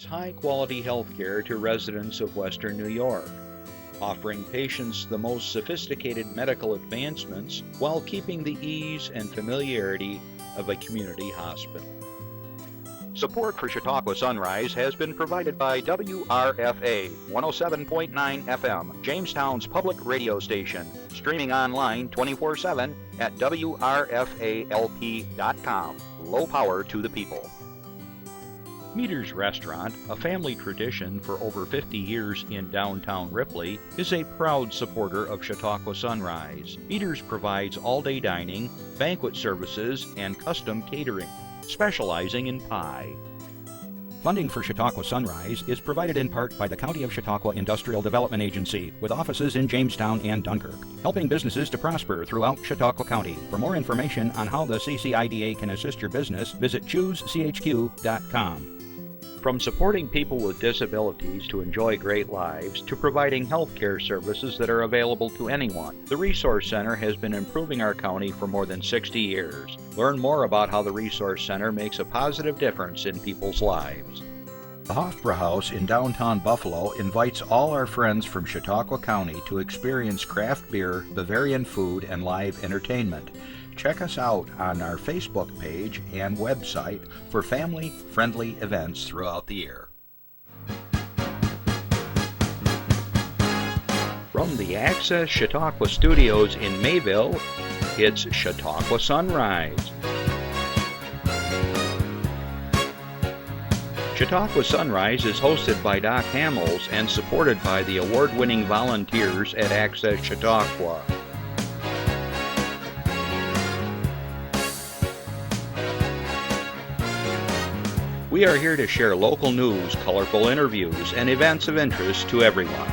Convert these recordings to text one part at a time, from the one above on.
high-quality health care to residents of Western New York, offering patients the most sophisticated medical advancements while keeping the ease and familiarity of a community hospital. Support for Chautauqua Sunrise has been provided by WRFA 107.9 FM, Jamestown's public radio station, streaming online 24/7 at WRFALP.com. Low power to the people. Meter's Restaurant, a family tradition for over 50 years in downtown Ripley, is a proud supporter of Chautauqua Sunrise. Meter's provides all-day dining, banquet services, and custom catering, specializing in pie. Funding for Chautauqua Sunrise is provided in part by the County of Chautauqua Industrial Development Agency, with offices in Jamestown and Dunkirk, helping businesses to prosper throughout Chautauqua County. For more information on how the CCIDA can assist your business, visit choosechq.com. From supporting people with disabilities to enjoy great lives to providing health care services that are available to anyone, the Resource Center has been improving our county for more than 60 years. Learn more about how the Resource Center makes a positive difference in people's lives. The Hofbrauhaus in downtown Buffalo invites all our friends from Chautauqua County to experience craft beer, Bavarian food, and live entertainment. Check us out on our Facebook page and website for family-friendly events throughout the year. From the Access Chautauqua Studios in Mayville, it's Chautauqua Sunrise. Chautauqua Sunrise is hosted by Doc Hamels and supported by the award-winning volunteers at Access Chautauqua. We are here to share local news, colorful interviews, and events of interest to everyone.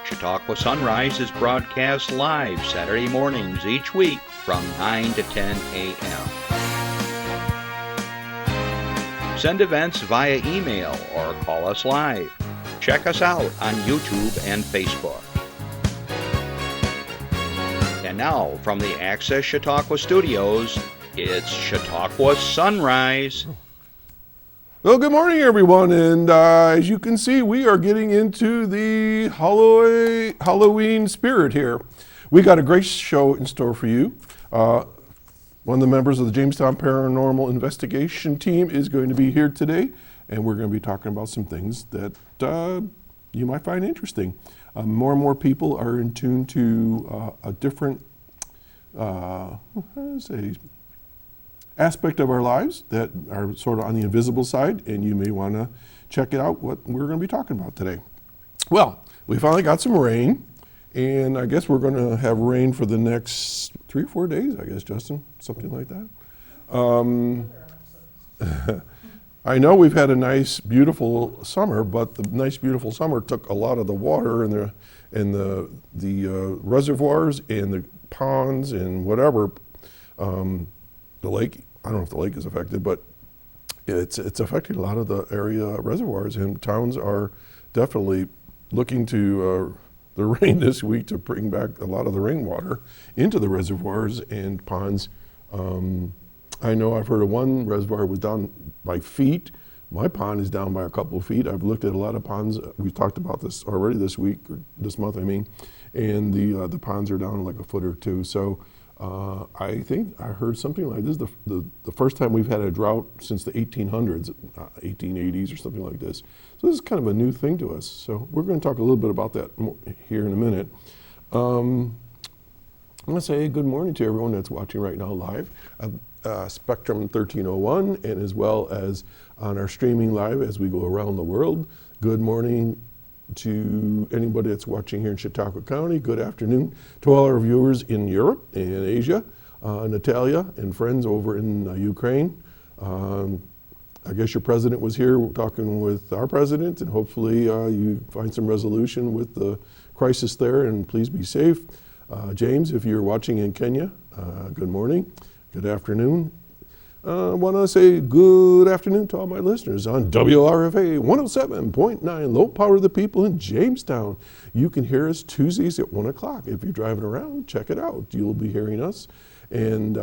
Chautauqua Sunrise is broadcast live Saturday mornings each week from 9 to 10 a.m. Send events via email or call us live. Check us out on YouTube and Facebook. And now, from the Access Chautauqua Studios, it's Chautauqua Sunrise. Well, good morning, everyone. And as you can see, we are getting into the Halloween spirit here. We got a great show in store for you. One of the members of the Jamestown Paranormal Investigation team is going to be here today, and we're going to be talking about some things that you might find interesting. More and more people are in tune to a different, aspect of our lives that are sort of on the invisible side, and you may want to check it out what we're going to be talking about today. Well, we finally got some rain, and I guess we're going to have rain for the next 3 or 4 days, I guess, Justin, something like that. I know we've had a nice, beautiful summer, but the nice, beautiful summer took a lot of the water and the reservoirs and the ponds and whatever. The lake, I don't know if the lake is affected, but it's affected a lot of the area reservoirs, and towns are definitely looking to the rain this week to bring back a lot of the rainwater into the reservoirs and ponds. I know I've heard of one reservoir was down by feet. My pond is down by a couple of feet. I've looked at a lot of ponds. We've talked about this already this week, or this month, I mean, and the ponds are down like a foot or two. So I think I heard something like this, the first time we've had a drought since the 1800s, 1880s or something like this. So this is kind of a new thing to us. So we're going to talk a little bit about that here in a minute. I'm going to say good morning to everyone that's watching right now live. Spectrum 1301, and as well as on our streaming live as we go around the world. Good morning to anybody that's watching here in Chautauqua County. Good afternoon to all our viewers in Europe and Asia, Natalia and friends over in Ukraine. I guess your president was here talking with our president, and hopefully you find some resolution with the crisis there, and please be safe. James, if you're watching in Kenya, good morning, good afternoon. I want to say good afternoon to all my listeners on WRFA 107.9, low power to the people in Jamestown. You can hear us Tuesdays at 1 o'clock. If you're driving around, check it out. You'll be hearing us. And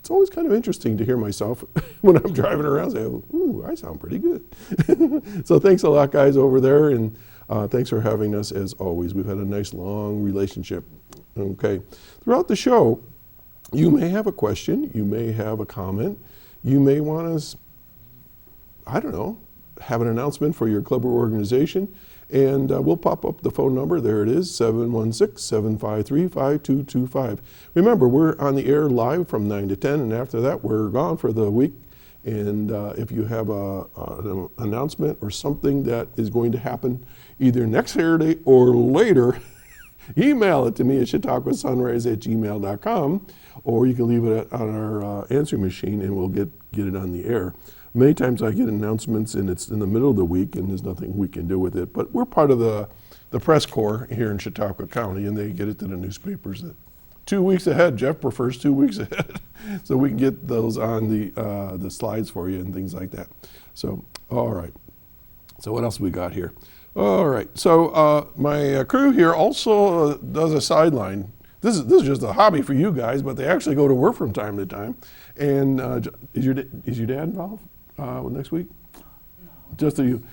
it's always kind of interesting to hear myself when I'm driving around say, ooh, I sound pretty good. So thanks a lot, guys, over there, and thanks for having us as always. We've had a nice long relationship. Okay. Throughout the show, you may have a question, you may have a comment, you may want us, I don't know, have an announcement for your club or organization, and we'll pop up the phone number. There it is, 716-753-5225. Remember, we're on the air live from 9 to 10, and after that, we're gone for the week. And if you have an announcement or something that is going to happen either next Saturday or later, email it to me at chautauquasunrise@gmail.com, or you can leave it on our answering machine and we'll get it on the air. Many times I get announcements and it's in the middle of the week and there's nothing we can do with it, but we're part of the press corps here in Chautauqua County, and they get it to the newspapers 2 weeks ahead. Jeff prefers 2 weeks ahead, so we can get those on the slides for you and things like that. So, all right. So what else we got here? All right. So my crew here also does a sideline. This is just a hobby for you guys, but they actually go to work from time to time. And is your dad involved next week? No. Just you.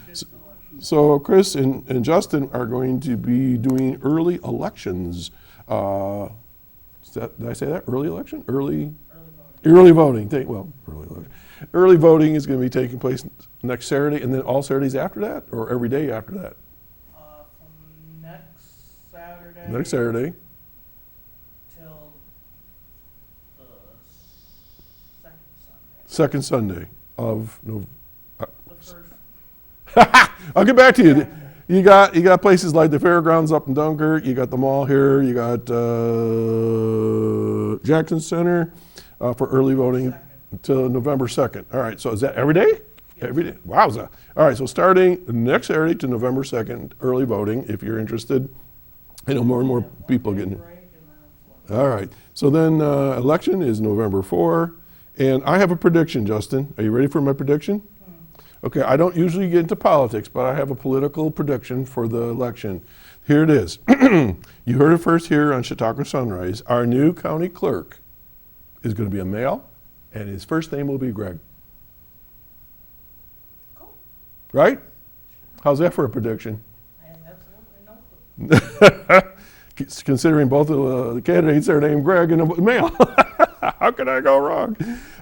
So Chris and Justin are going to be doing early elections. Did I say that? Early election? Early voting. Early voting is going to be taking place next Saturday, and then all Saturdays after that, or every day after that? From next Saturday. Next Saturday. Till the Second second Sunday. Sunday of November. The first. I'll get back to you. You got places like the fairgrounds up in Dunkirk. You got the mall here. You got Jackson Center for early voting until November 2nd. All right. So is that every day? Yes. Every day. Wowza. All right. So starting next Saturday to November 2nd, early voting. If you're interested, I know more and more people getting. All right. So then election is November 4. And I have a prediction, Justin. Are you ready for my prediction? Okay, I don't usually get into politics, but I have a political prediction for the election. Here it is. You heard it first here on Chautauqua Sunrise. Our new county clerk is going to be a male, and his first name will be Greg. Cool. Right? How's that for a prediction? I have absolutely no clue. Considering both of the candidates are named Greg and a male. How can I go wrong?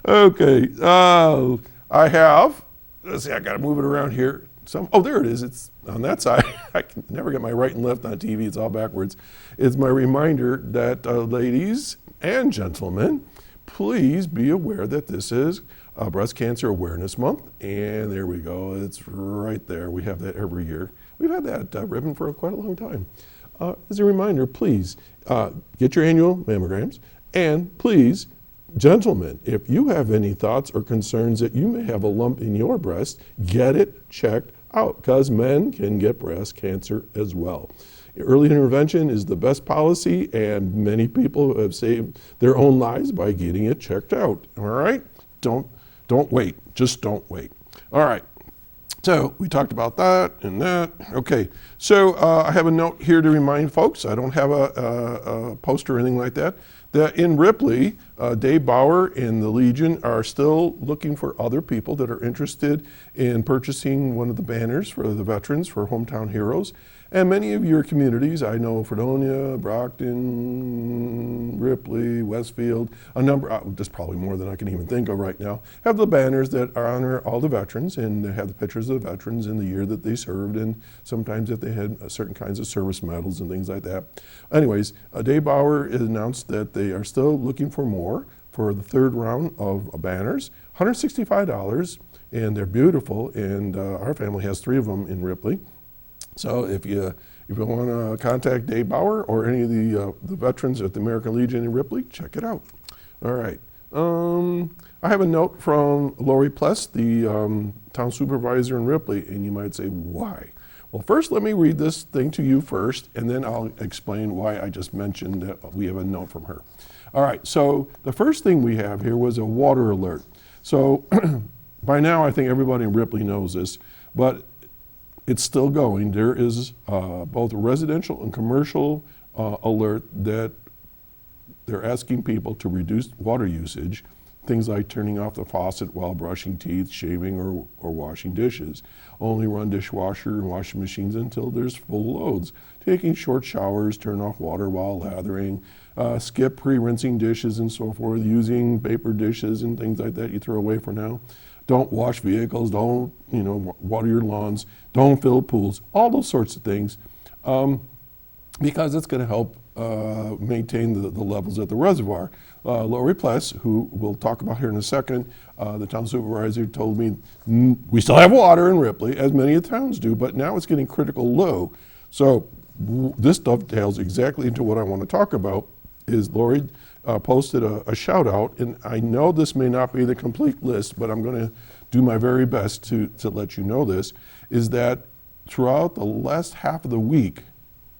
Okay, I have, let's see, I got to move it around here. Oh, there it is. It's on that side. I can never get my right and left on TV. It's all backwards. It's my reminder that ladies and gentlemen, please be aware that this is Breast Cancer Awareness Month. And there we go. It's right there. We have that every year. We've had that ribbon for quite a long time. As a reminder, please get your annual mammograms. And please, gentlemen, if you have any thoughts or concerns that you may have a lump in your breast, get it checked out, because men can get breast cancer as well. Early intervention is the best policy, and many people have saved their own lives by getting it checked out. All right? Don't wait. Just don't wait. All right. So we talked about that and that. Okay. So I have a note here to remind folks. I don't have a poster or anything like that. That in Ripley, Dave Bauer and the Legion are still looking for other people that are interested in purchasing one of the banners for the veterans for Hometown Heroes. And many of your communities, I know Fredonia, Brockton, Ripley, Westfield, a number, there's probably more than I can even think of right now, have the banners that honor all the veterans, and they have the pictures of the veterans in the year that they served, and sometimes if they had certain kinds of service medals and things like that. Anyways, Dave Bauer announced that they are still looking for more for the third round of banners, $165, and they're beautiful, and our family has 3 of them in Ripley. So if you want to contact Dave Bauer or any of the veterans at the American Legion in Ripley, check it out. All right. I have a note from Lori Pless, the town supervisor in Ripley, and you might say, why? Well, first let me read this thing to you first, and then I'll explain why I just mentioned that we have a note from her. All right, so the first thing we have here was a water alert. So by now I think everybody in Ripley knows this, but it's still going. There is both a residential and commercial alert that they're asking people to reduce water usage Things like turning off the faucet while brushing teeth, shaving, or washing dishes. Only run dishwasher and washing machines until there's full loads. Taking short showers, turn off water while lathering, skip pre-rinsing dishes and so forth, using paper dishes and things like that you throw away for now. Don't wash vehicles, don't water your lawns, don't fill pools, all those sorts of things, because it's going to help maintain the levels at the reservoir. Lori Pless, who we'll talk about here in a second, the town supervisor told me we still have water in Ripley, as many towns do, but now it's getting critical low. So this dovetails exactly into what I want to talk about. Is Lori posted a shout out, and I know this may not be the complete list, but I'm going to do my very best to let you know this, is that throughout the last half of the week,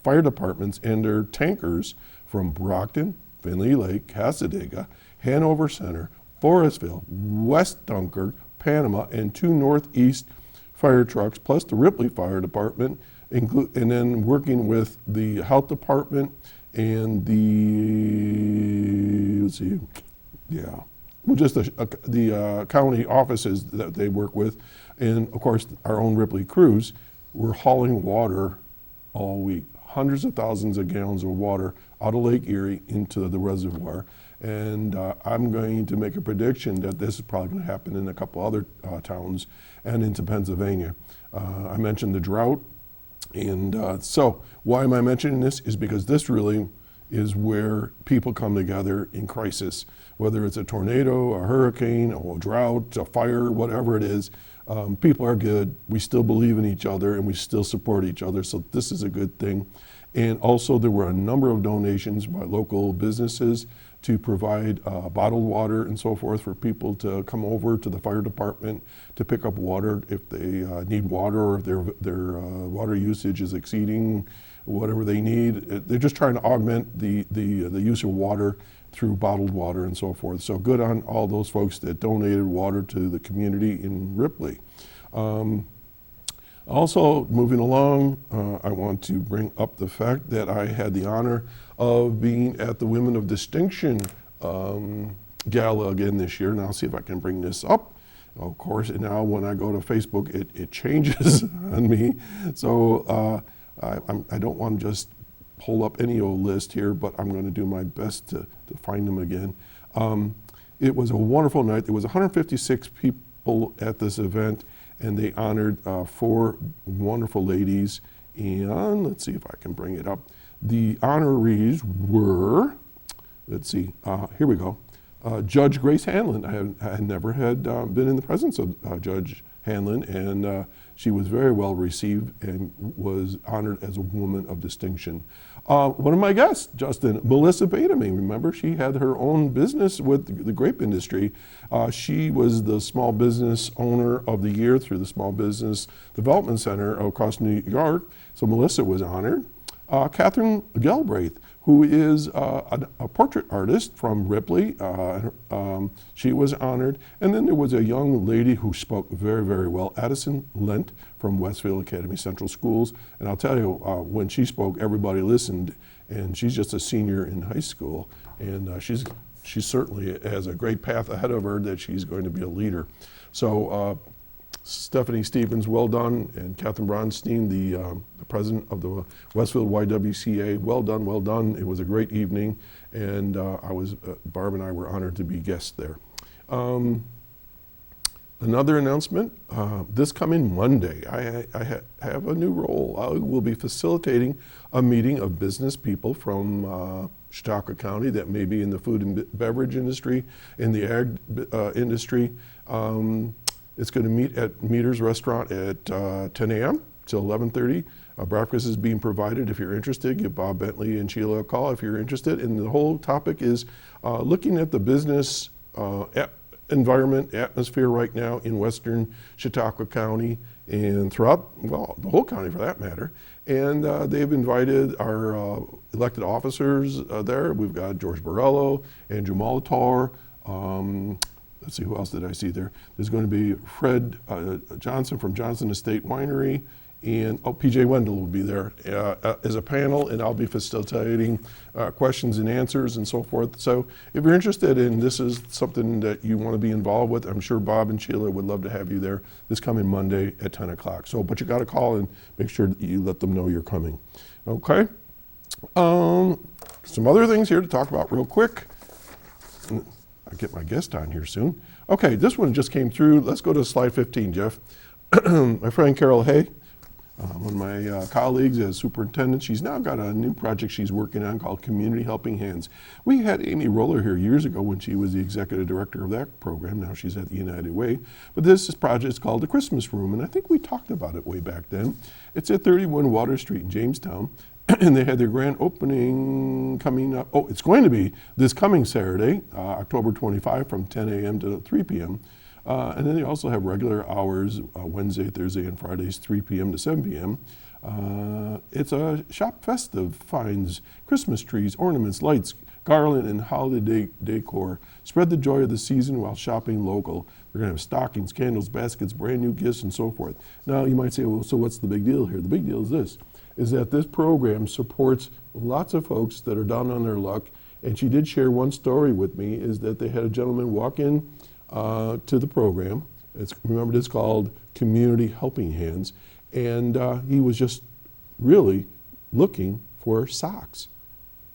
fire departments and their tankers from Brockton, Findlay Lake, Cassadaga, Hanover Center, Forestville, West Dunkirk, Panama, and 2 Northeast fire trucks, plus the Ripley Fire Department, and then working with the health department and the county offices that they work with, and of course our own Ripley crews, were hauling water all week. Hundreds of thousands of gallons of water out of Lake Erie into the reservoir. And I'm going to make a prediction that this is probably going to happen in a couple other towns and into Pennsylvania. I mentioned the drought. And so why am I mentioning this is because this really is where people come together in crisis, whether it's a tornado, a hurricane, or a drought, a fire, whatever it is. People are good. We still believe in each other and we still support each other. So this is a good thing. And also there were a number of donations by local businesses to provide bottled water and so forth for people to come over to the fire department to pick up water if they need water, or if their water usage is exceeding whatever they need. They're just trying to augment the use of water through bottled water and so forth. So good on all those folks that donated water to the community in Ripley. Also, moving along, I want to bring up the fact that I had the honor of being at the Women of Distinction Gala again this year. Now, I'll see if I can bring this up. Of course, now when I go to Facebook, it changes on me. So I don't want to just pull up any old list here, but I'm going to do my best to find them again. It was a wonderful night. There was 156 people at this event, and they honored 4 wonderful ladies. And let's see if I can bring it up. The honorees were, let's see, here we go. Judge Grace Hanlon. I had never been in the presence of Judge Hanlon, and she was very well received and was honored as a woman of distinction. One of my guests, Justin, Melissa Batamy, remember she had her own business with the grape industry. She was the small business owner of the year through the Small Business Development Center across New York, so Melissa was honored. Catherine Galbraith, who is a portrait artist from Ripley. She was honored. And then there was a young lady who spoke very, very well, Addison Lent from Westfield Academy Central Schools. And I'll tell you, when she spoke, everybody listened. And she's just a senior in high school. And she certainly has a great path ahead of her that she's going to be a leader. So Stephanie Stevens, well done, and Catherine Bronstein, the president of the Westfield YWCA, well done, well done. It was a great evening, and Barb and I were honored to be guests there. Another announcement, this coming Monday, I have a new role. I will be facilitating a meeting of business people from Chautauqua County that may be in the food and beverage industry, in the ag industry. It's going to meet at Meter's Restaurant at 10 a.m. till 11:30. Breakfast is being provided. If you're interested, give Bob Bentley and Sheila a call if you're interested. And the whole topic is looking at the business environment, atmosphere right now in western Chautauqua County and throughout, well, the whole county for that matter. And they've invited our elected officers there. We've got George Borello, Andrew Molitor, let's see, who else did I see there? There's going to be Fred Johnson from Johnson Estate Winery, And PJ Wendell will be there as a panel, and I'll be facilitating questions and answers and so forth. So if you're interested and this is something that you want to be involved with, I'm sure Bob and Sheila would love to have you there this coming Monday at 10 o'clock. So, but you got to call and make sure that you let them know you're coming. Okay? Some other things here to talk about real quick. I'll get my guest on here soon. Okay, this one just came through. Let's go to slide 15, Jeff. My friend Carol Hay, one of my colleagues as superintendent, she's now got a new project she's working on called Community Helping Hands. We had Amy Roller here years ago when she was the executive director of that program. Now she's at the United Way. But this project is called the Christmas Room, and I think we talked about it way back then. It's at 31 Water Street in Jamestown. And they had their grand opening coming up. Oh, it's going to be this coming Saturday, October 25 from 10 a.m. to 3 p.m. And then they also have regular hours, Wednesday, Thursday, and Fridays, 3 p.m. to 7 p.m. It's a shop festive, finds Christmas trees, ornaments, lights, garland, and holiday decor. Spread the joy of the season while shopping local. They're going to have stockings, candles, baskets, brand new gifts, and so forth. Now, you might say, well, so what's the big deal here? The big deal is this, is that this program supports lots of folks that are down on their luck. And she did share one story with me, is that they had a gentleman walk in to the program. Remember, it's called Community Helping Hands. And he was just really looking for socks.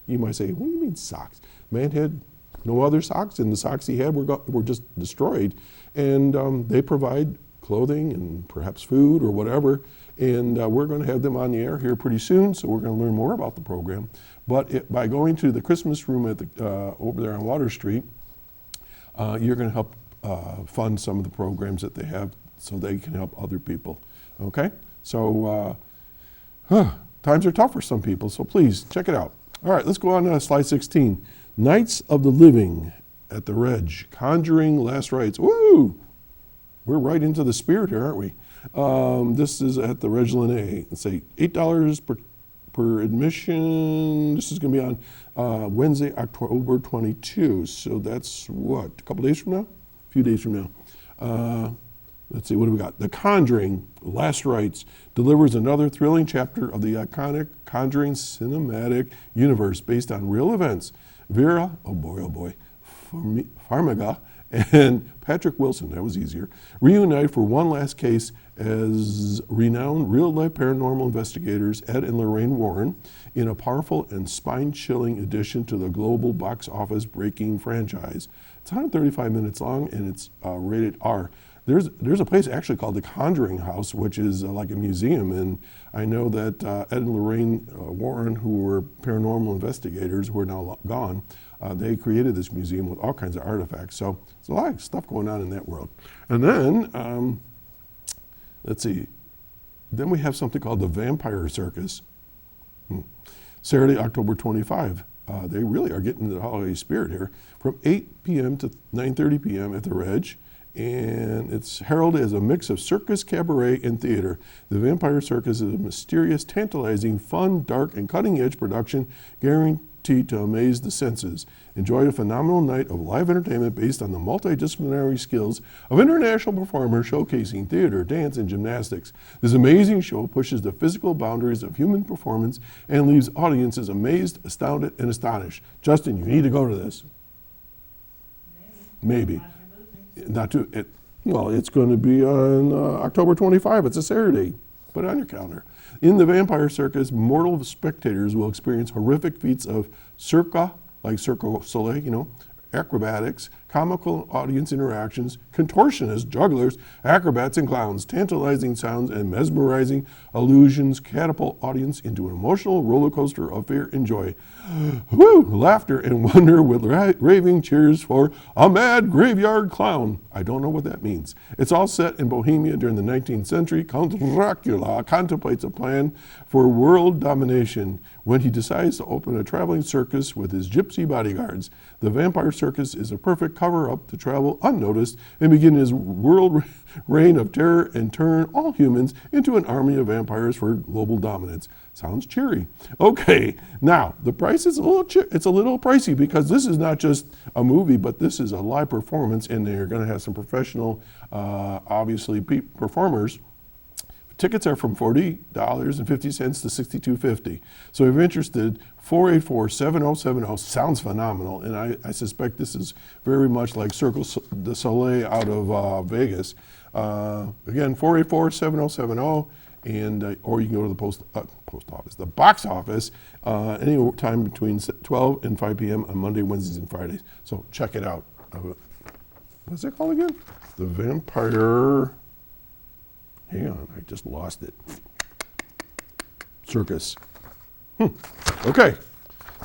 You might say, what do you mean socks? Man had no other socks, and the socks he had were just destroyed. And they provide clothing and perhaps food or whatever. And we're going to have them on the air here pretty soon, so we're going to learn more about the program. But by going to the Christmas Room at over there on Water Street, you're going to help fund some of the programs that they have so they can help other people. Okay? So times are tough for some people, so please check it out. All right, let's go on to slide 16. Knights of the Living at the Reg, Conjuring Last Rites. Woo! We're right into the spirit here, aren't we? This is at the Reglan A. Let's say $8 per admission. This is going to be on Wednesday, October 22. So that's what, a couple days from now? A few days from now. Let's see, what do we got? The Conjuring Last Rites delivers another thrilling chapter of the iconic Conjuring cinematic universe based on real events. Vera, oh boy, Farmiga and Patrick Wilson, that was easier, reunite for one last case as renowned real-life paranormal investigators Ed and Lorraine Warren in a powerful and spine-chilling addition to the global box office breaking franchise. It's 135 minutes long and it's rated R. There's a place actually called the Conjuring House, which is like a museum, and I know that Ed and Lorraine Warren, who were paranormal investigators who are now gone, they created this museum with all kinds of artifacts. So there's a lot of stuff going on in that world. And then, let's see, then we have something called the Vampire Circus. Saturday, October 25. They really are getting into the holiday spirit here. From 8 p.m. to 9:30 p.m. at the Reg. And it's heralded as a mix of circus, cabaret, and theater. The Vampire Circus is a mysterious, tantalizing, fun, dark, and cutting-edge production guaranteed to amaze the senses. Enjoy a phenomenal night of live entertainment based on the multidisciplinary skills of international performers showcasing theater, dance, and gymnastics. This amazing show pushes the physical boundaries of human performance and leaves audiences amazed, astounded, and astonished. Justin, you need to go to this. Maybe. Not too, well, it's going to be on October 25. It's a Saturday. Put it on your calendar. In the Vampire Circus, mortal spectators will experience horrific feats of circa, like Cirque du Soleil, acrobatics, comical audience interactions, contortionists, jugglers, acrobats, and clowns. Tantalizing sounds and mesmerizing illusions catapult audience into an emotional roller coaster of fear and joy. Woo! Laughter and wonder with raving cheers for a mad graveyard clown. I don't know what that means. It's all set in Bohemia during the 19th century. Count Dracula contemplates a plan for world domination when he decides to open a traveling circus with his gypsy bodyguards. The Vampire Circus is a perfect cover-up to travel unnoticed and begin his world reign of terror and turn all humans into an army of vampires for global dominance. Sounds cheery. Okay, now the price is a little pricey because this is not just a movie, but this is a live performance, and they're going to have some professional, obviously, performers. tickets are from $40.50 to $62.50. So if you're interested, 484-7070 sounds phenomenal, and I suspect this is very much like Cirque du Soleil out of Vegas. Again, 484-7070, and or you can go to the post office, the box office, any time between 12 and 5 p.m. on Monday, Wednesdays, and Fridays. So check it out. What's it called again? The Vampire. Hang on, I just lost it. Circus. Okay,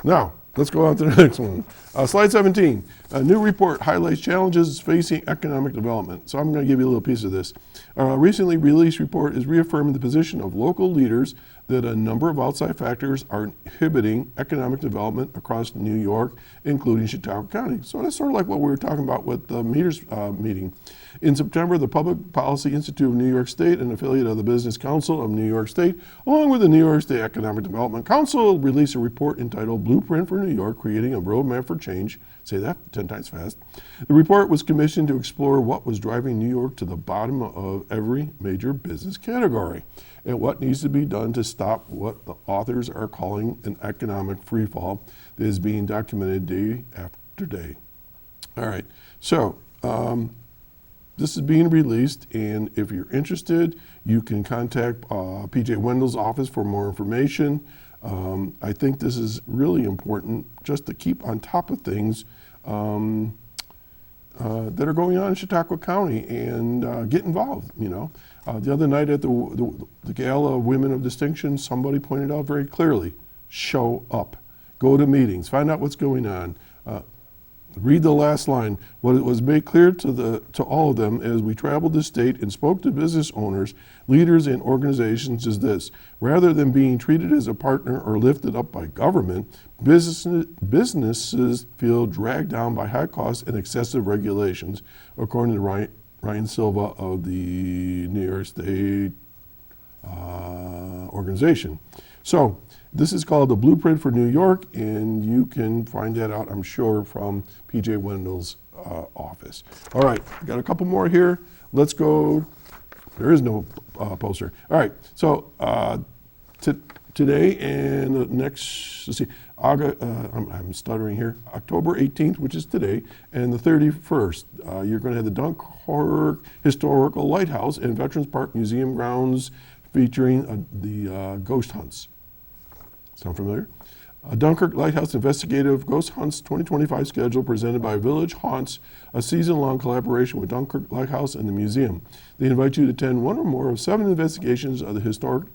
now let's go on to the next one. Slide 17. A new report highlights challenges facing economic development. So I'm going to give you a little piece of this. A recently released report is reaffirming the position of local leaders that a number of outside factors are inhibiting economic development across New York, including Chautauqua County. So that's sort of like what we were talking about with the meters meeting. In September, the Public Policy Institute of New York State, an affiliate of the Business Council of New York State, along with the New York State Economic Development Council, released a report entitled Blueprint for New York, Creating a Roadmap for Change. Say that 10 times fast. The report was commissioned to explore what was driving New York to the bottom of every major business category and what needs to be done to stop what the authors are calling an economic freefall that is being documented day after day. All right, so this is being released, and if you're interested, you can contact PJ Wendell's office for more information. I think this is really important just to keep on top of things that are going on in Chautauqua County and get involved, you know. The other night at the Gala of Women of Distinction, somebody pointed out very clearly, show up, go to meetings, find out what's going on. Read the last line. What it was made clear to all of them as we traveled the state and spoke to business owners, leaders, and organizations is this: rather than being treated as a partner or lifted up by government, businesses feel dragged down by high costs and excessive regulations, according to Ryan Silva of the New York State organization. So this is called the Blueprint for New York, and you can find that out, I'm sure, from PJ Wendell's office. All right, got a couple more here. Let's go. There is no poster. All right, so today and the next, let's see, I'm stuttering here, October 18th, which is today, and the 31st, you're going to have the Dunkirk Historical Lighthouse and Veterans Park Museum grounds featuring the ghost hunts. Sound familiar? Dunkirk Lighthouse Investigative Ghost Hunts 2025 schedule presented by Village Haunts, a season-long collaboration with Dunkirk Lighthouse and the museum. They invite you to attend one or more of 7 investigations of the historic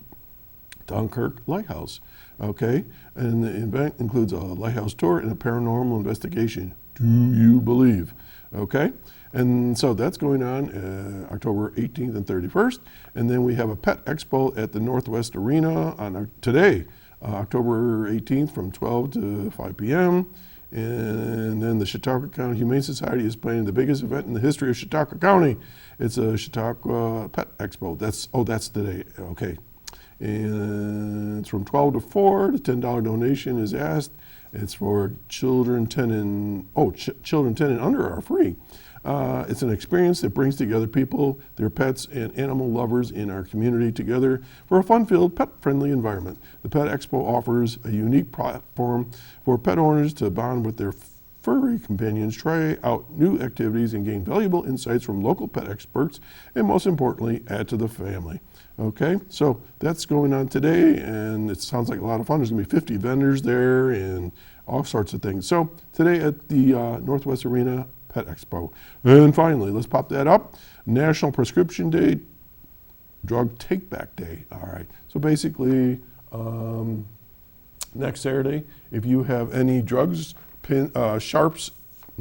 Dunkirk Lighthouse. Okay, and the event includes a lighthouse tour and a paranormal investigation. Do you believe? Okay, and so that's going on October 18th and 31st. And then we have a pet expo at the Northwest Arena on today, October 18th from 12 to 5 p.m. And then the Chautauqua County Humane Society is planning the biggest event in the history of Chautauqua County. It's a Chautauqua Pet Expo. That's today. Okay. And it's from 12 to 4. The $10 donation is asked. It's for children 10 and under are free. It's an experience that brings together people, their pets, and animal lovers in our community together for a fun-filled, pet-friendly environment. The Pet Expo offers a unique platform for pet owners to bond with their furry companions, try out new activities, and gain valuable insights from local pet experts, and most importantly, add to the family. Okay, so that's going on today, and it sounds like a lot of fun. There's going to be 50 vendors there and all sorts of things. So today at the Northwest Arena Pet Expo. And finally, let's pop that up. National Prescription Day, Drug Take Back Day. All right, so basically next Saturday, if you have any drugs, sharps,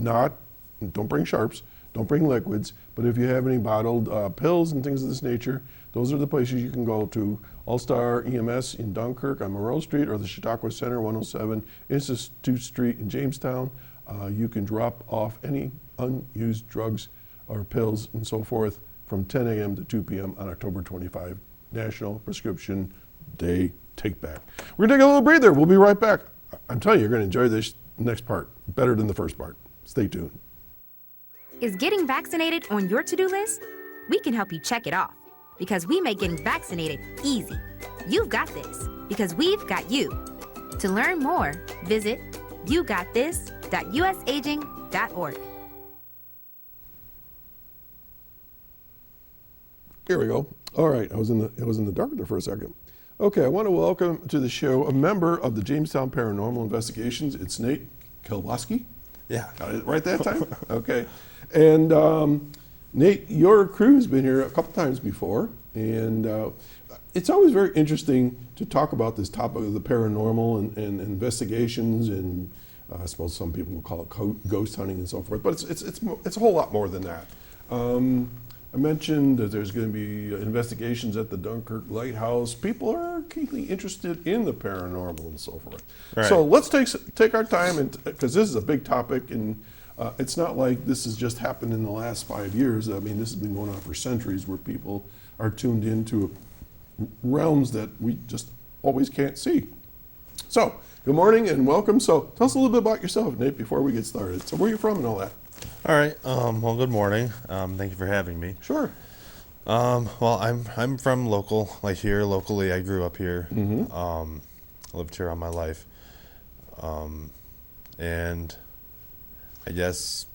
don't bring sharps, don't bring liquids, but if you have any bottled pills and things of this nature, those are the places you can go to. All-Star EMS in Dunkirk on Moreau Street, or the Chautauqua Center, 107 Institute Street in Jamestown. You can drop off any unused drugs or pills and so forth from 10 a.m. to 2 p.m. on October 25, National Prescription Day Take Back. We're gonna take a little breather. We'll be right back. I'm telling you, you're gonna enjoy this next part better than the first part. Stay Is getting vaccinated on your to-do list? We can help you check it off, because we make getting vaccinated easy. You've got this because we've got you. To learn more, visit yougotthis.usaging.org. Here we go. All right, it was in the dark there for a second. Okay, I want to welcome to the show a member of the Jamestown Paranormal Investigations. It's Nate Kelwaski. Yeah. Got it right that time? Okay. And Nate, your crew's been here a couple times before, and it's always very interesting to talk about this topic of the paranormal and investigations, and I suppose some people will call it ghost hunting and so forth, but it's a whole lot more than that. I mentioned that there's going to be investigations at the Dunkirk Lighthouse. People are keenly interested in the paranormal and so forth. Right. So let's take our time, and because this is a big topic, and it's not like this has just happened in the last 5 years. I mean, this has been going on for centuries, where people are tuned into realms that we just always can't see. So, good morning and welcome. So, tell us a little bit about yourself, Nate, before we get started. So, where are you from and all that? All right. Well, good morning. Thank you for having me. Sure. Well, I'm from locally. I grew up here. Lived here all my life. And I guess.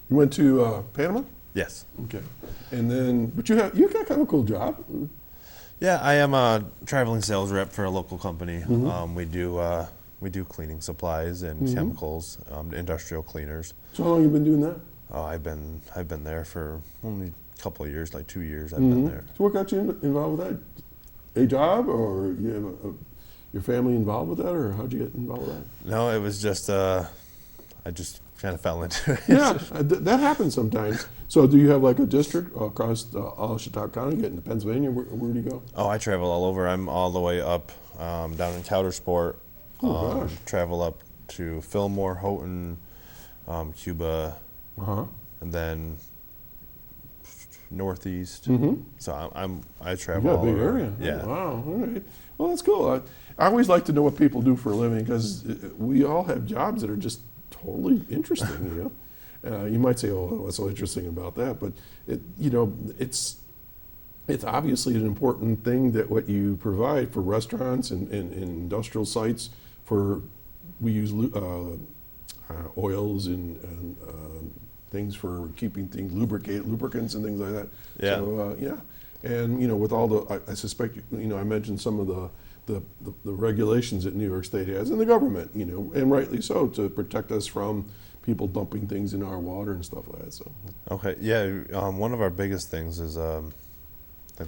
You went to Panama? Yes. Okay. And then, but you got kind of a cool job. Yeah, I am a traveling sales rep for a local company. We do cleaning supplies and chemicals, industrial cleaners. So how long have you been doing that? Oh, I've been there for only a couple of years, like 2 years. I've been there. So what got you involved with that? A job, or you have your family involved with that, or how'd you get involved with that? No, it was just I just kind of fell into it. Yeah, that happens sometimes. So do you have like a district across all of Chautauqua County, getting to Pennsylvania? Where do you go? Oh, I travel all over. I'm all the way up down in Countersport. Oh, gosh. Travel up to Fillmore, Houghton, Cuba, and then northeast. So I travel You got a all big over. area. Yeah. Oh, wow. All right. Well, that's cool. I always like to know what people do for a living, because we all have jobs that are just totally interesting. You know, you might say, "Oh, what's so interesting about that?" But it's obviously an important thing that what you provide for restaurants and industrial sites. We use oils and things for keeping things lubricants and things like that. Yeah. So and with all I suspect I mentioned some of the regulations that New York State has, and the government, and rightly so, to protect us from people dumping things in our water and stuff like that. So. Okay. Yeah. One of our biggest things is like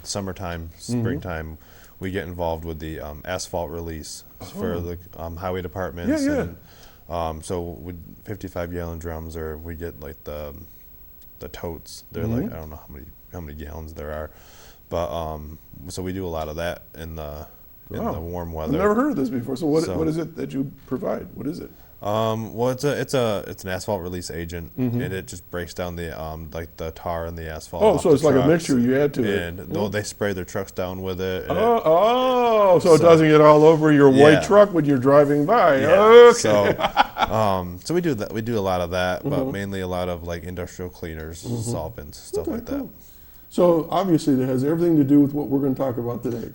summertime, springtime. We get involved with the asphalt release for the highway departments. Yeah. And, so with 55-gallon drums, or we get like the totes. They're like, I don't know how many gallons there are, but so we do a lot of that in the warm weather. I've never heard of this before. So what is it that you provide? What is it? Well, it's an asphalt release agent, and it just breaks down the like the tar and the asphalt. Oh, so it's like a mixture you add to it. And they spray their trucks down with it. So it doesn't get all over your white truck when you're driving by. Yeah. Okay. So we do that. We do a lot of that, but mainly a lot of like industrial cleaners, solvents, stuff like that. Cool. So obviously that has everything to do with what we're going to talk about today.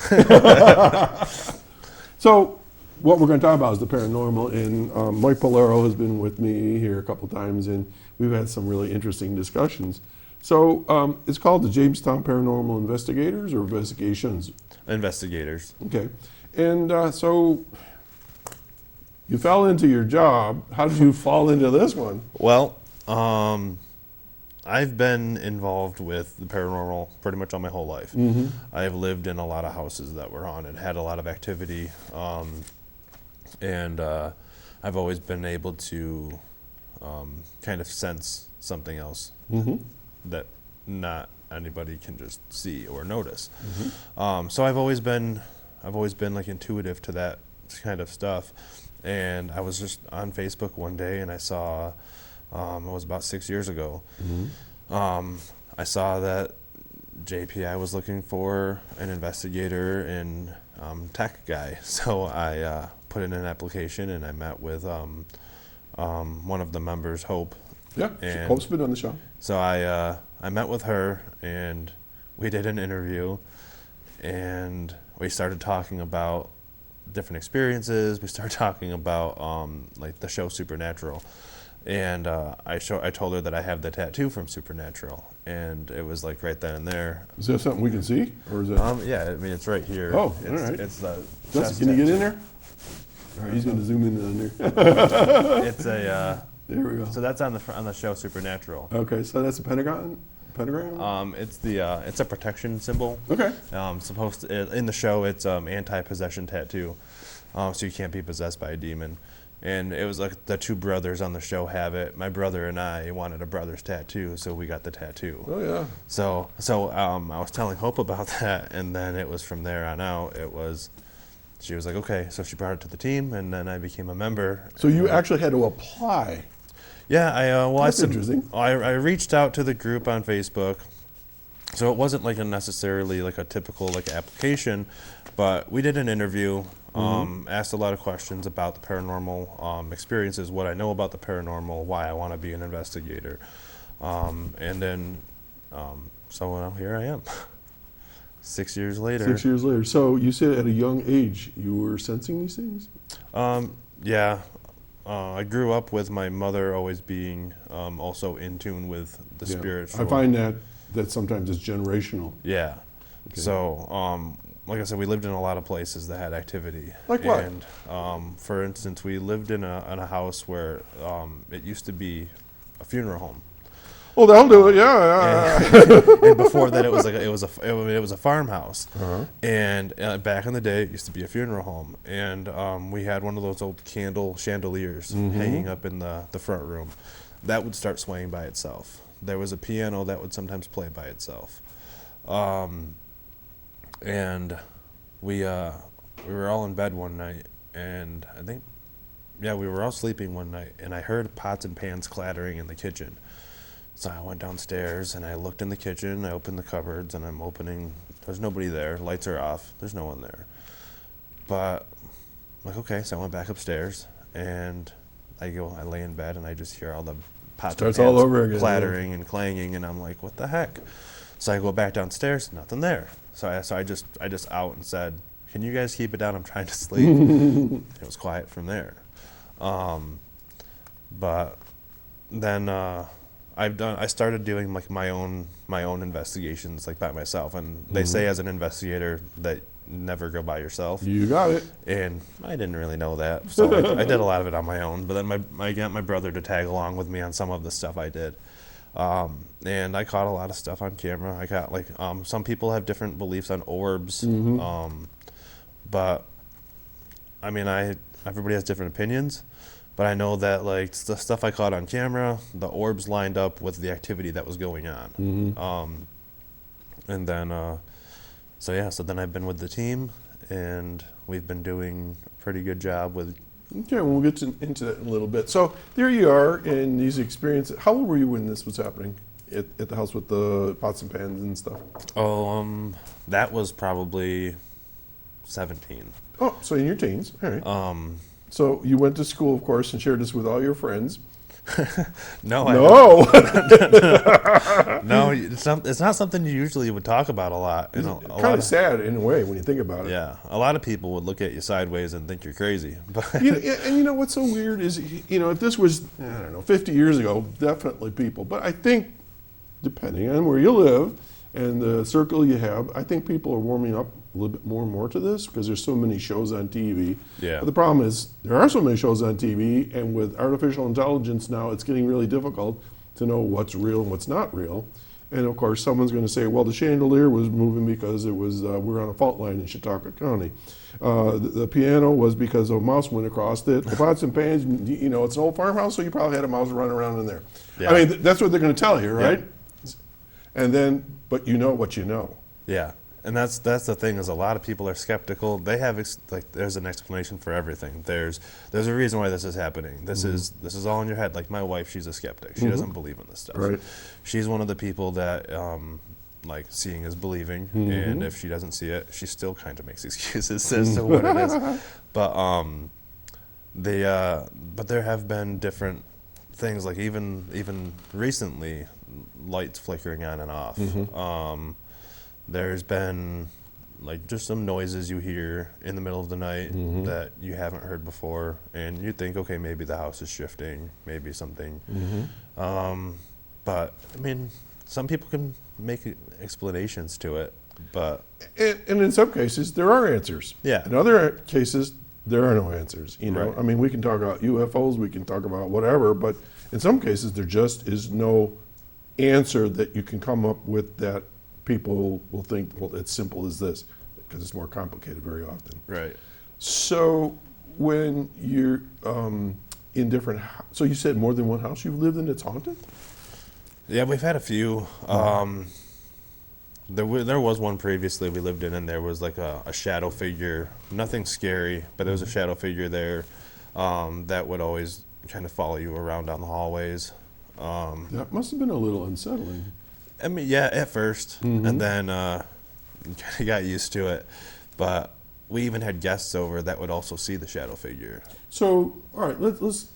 So what we're going to talk about is the paranormal, and Mike Polero has been with me here a couple times, and we've had some really interesting discussions. So it's called the Jamestown Paranormal Investigators, or Investigations? Investigators. Okay. And so you fell into your job. How did you fall into this one? Well, I've been involved with the paranormal pretty much all my whole life. I've lived in a lot of houses that were haunted, had a lot of activity, and I've always been able to kind of sense something else that not anybody can just see or notice. So I've always been like intuitive to that kind of stuff. And I was just on Facebook one day, and I saw, it was about 6 years ago, I saw that JPI was looking for an investigator and tech guy. So I put in an application, and I met with one of the members, Hope. Yeah, And Hope's been on the show. so I met with her, and we did an interview, and we started talking about different experiences. We started talking about like the show Supernatural, and I told her that I have the tattoo from Supernatural, and it was like right then and there. Is that something we can see, or is that? Yeah, I mean it's right here. Oh, it's, all right. It's the. Justin, can you get in there? All right, he's going to zoom in on there. It's a. There we go. So that's on the show Supernatural. Okay, so that's a pentagram. It's a protection symbol. Okay. Supposed to, in the show, it's anti-possession tattoo, so you can't be possessed by a demon. And it was like the two brothers on the show have it. My brother and I wanted a brother's tattoo, so we got the tattoo. Oh yeah. So I was telling Hope about that, and then it was from there on out. She was like, okay, so she brought it to the team, and then I became a member. So you actually had to apply. Yeah, That's interesting. I reached out to the group on Facebook, so it wasn't like necessarily like a typical like application, but we did an interview, asked a lot of questions about the paranormal experiences, what I know about the paranormal, why I want to be an investigator, and then so here I am. 6 years later. 6 years later. So you said at a young age you were sensing these things? Yeah. I grew up with my mother always being also in tune with the spiritual. I find that sometimes it's generational. Yeah. Okay. So, like I said, we lived in a lot of places that had activity. Like what? And for instance, we lived in a house where it used to be a funeral home. Oh, they'll do it. Yeah. And before that, it was a farmhouse. Uh-huh. And back in the day, it used to be a funeral home. And we had one of those old candle chandeliers hanging up in the front room. That would start swaying by itself. There was a piano that would sometimes play by itself. And we were all in bed one night, and I think, we were all sleeping one night, and I heard pots and pans clattering in the kitchen. So I went downstairs and I looked in the kitchen, I opened the cupboards, and I'm opening, there's nobody there, lights are off, there's no one there. But I'm like, okay, so I went back upstairs, and I lay in bed, and I just hear all the pots and pans all over again, clattering and clanging, and I'm like, what the heck? So I go back downstairs, nothing there. So I just out and said, can you guys keep it down? I'm trying to sleep. It was quiet from there. But then I started doing like my own investigations like by myself, and they say as an investigator that never go by yourself. You got it. And I didn't really know that, so I did a lot of it on my own. But then I got my brother to tag along with me on some of the stuff I did, and I caught a lot of stuff on camera. I got like some people have different beliefs on orbs, but I mean everybody has different opinions. But I know that like the stuff I caught on camera, the orbs lined up with the activity that was going on. And then, so then I've been with the team, and we've been doing a pretty good job with. Okay, well, we'll get into that in a little bit. So there you are in these experiences. How old were you when this was happening at the house with the pots and pans and stuff? That was probably 17. Oh, so in your teens. All right. So you went to school, of course, and shared this with all your friends. No. No, it's not something you usually would talk about a lot. It's kind of sad in a way when you think about it. Yeah, a lot of people would look at you sideways and think you're crazy. But And you know what's so weird is, if this was, 50 years ago, definitely people. But I think, depending on where you live and the circle you have, I think people are warming up a little bit more and more to this because there's so many shows on TV. Yeah. But the problem is there are so many shows on TV, and with artificial intelligence now, it's getting really difficult to know what's real and what's not real. And of course, someone's going to say, well, the chandelier was moving because it was we're on a fault line in Chautauqua County. The piano was because a mouse went across it. The pots and pans, it's an old farmhouse, so you probably had a mouse running around in there. Yeah. I mean, that's what they're going to tell you, right? Yeah. And then, but you know what you know. yeah, and that's the thing is a lot of people are skeptical. They have there's an explanation for everything. There's a reason why this is happening. This is all in your head. Like my wife, she's a skeptic. She doesn't believe in this stuff. Right. She's one of the people that like seeing is believing, and if she doesn't see it, she still kind of makes excuses as to what it is. But but there have been different things, like even recently, lights flickering on and off. There's been like just some noises you hear in the middle of the night that you haven't heard before, and you think, okay, maybe the house is shifting, maybe something. But I mean, some people can make explanations to it, but And in some cases, there are answers. Yeah. In other cases, there are no answers. You know, Right. I mean, we can talk about UFOs, we can talk about whatever, but in some cases, there just is no answer that you can come up with that people will think, well, it's simple as this, because it's more complicated very often. right. So when you're in different, so you said more than one house you've lived in that's haunted? Yeah, we've had a few. There was one previously we lived in, and there was like a shadow figure. Nothing scary, but there was a shadow figure there that would always kind of follow you around down the hallways. That must have been a little unsettling. I mean, yeah, at first, and then you kind of got used to it. But we even had guests over that would also see the shadow figure. So, all right, let's